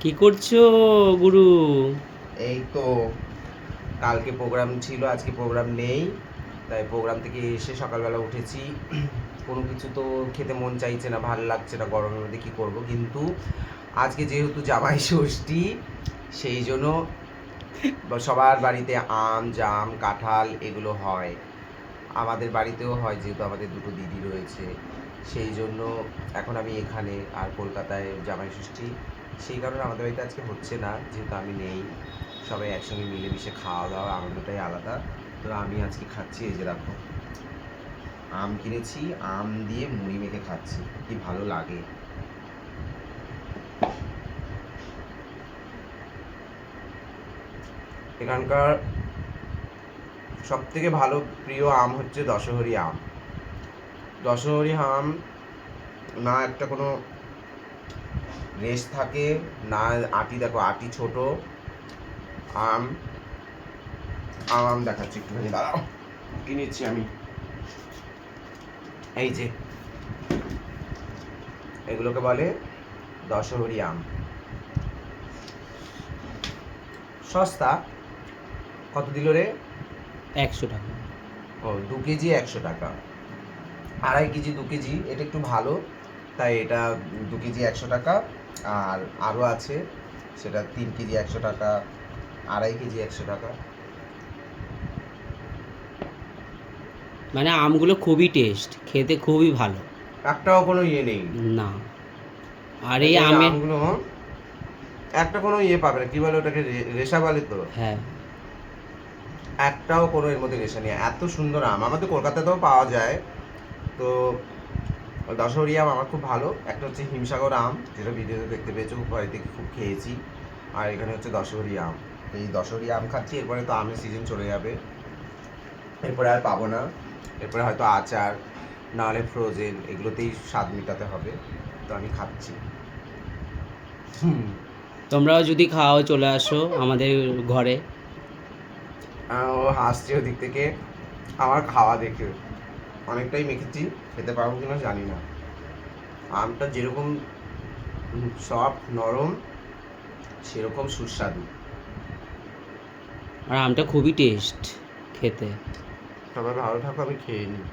কি করছো গুরু? এই তো কালকে প্রোগ্রাম ছিল, আজকে প্রোগ্রাম নেই, তাই প্রোগ্রাম থেকে এসে সকালবেলা উঠেছি। কোনো কিছু তো খেতে মন চাইছে না, ভালো লাগছে না, গরমের মধ্যে কী করবো। কিন্তু আজকে যেহেতু জামাই ষষ্ঠী, সেই জন্য সবার বাড়িতে আম জাম কাঁঠাল এগুলো হয়। আমাদের বাড়িতেও হয়, যেহেতু আমাদের দুটো দিদি রয়েছে, সেই জন্য এখন আমি এখানে, আর কলকাতায় জামাই ষষ্ঠী, সেই কারণে আমাদের বাড়িতে আজকে হচ্ছে না, যেহেতু আমি নেই। সবাই একসঙ্গে মিলেমিশে খাওয়া দাওয়া আনন্দটাই আলাদা। তো আমি আজকে খাচ্ছি, এই যে দেখো আম কিনেছি, আম দিয়ে মুড়ি মেখে খাচ্ছি, কি ভালো লাগে। এখানকার সব থেকে ভালো প্রিয় আম হচ্ছে দশহরি আম। দশহরি আম না একটা কোনো রেশ থাকে, না আটি, দেখো আটি ছোট আম। আম দেখাচ্ছি একটুখানি, দাঁড়াও, কিনেছি আমি, এই যে এগুলোকে বলে দশহরি আম। সস্তা। কত দিল রে? 100 টাকা। ও, 2 কেজি 100 টাকা। 2.5 কেজি 2 কেজি, এটা একটু ভালো, তাই এটা 2 কেজি 100 টাকা। আর আরও আছে, সেটা 3 কেজি 100 টাকা, 2.5 কেজি 100 টাকা। মানে আমগুলো খুবই টেস্ট, খেতে খুবই ভালো। একটাও কোনো ইয়ে নেই, না, আর এই এই যে এই আমের, আমগুলো একটা কোনো ইয়ে পাবে না, কি বলে ওটাকে, রেশা বলে তো, হ্যাঁ, একটাও কোনো এর মধ্যে রেশা নেই। এত সুন্দর আম আমাদের কলকাতাতেও পাওয়া যায়। তো দশহরি আম আমার খুব ভালো। একটা হচ্ছে হিমসাগর আম, যেটা ভিডিওতে দেখতে পেয়েছো, বাড়িতে খুব খেয়েছি। আর এখানে হচ্ছে দশহরি আম। এই দশহরি আম খাচ্ছি, এরপরে তো আমের সিজন চলে যাবে, এরপরে আর পাবো না। এরপরে হয়তো আচার, নাহলে ফ্রোজেন, এগুলোতেই স্বাদ মেটাতে হবে। তো আমি খাচ্ছি। হুম। তোমরাও যদি খাও চলে আসো আমাদের ঘরে। ও হাসছে ওদিক থেকে আমার খাওয়া দেখে। অনেকটাই মেখেছি, খেতে পারবো কিনা জানি না। আমটা যেরকম সফট নরম, সেরকম সুস্বাদু। আর আমটা খুবই টেস্ট খেতে। সবাই ভালো থাকো, আমি খেয়ে নিই।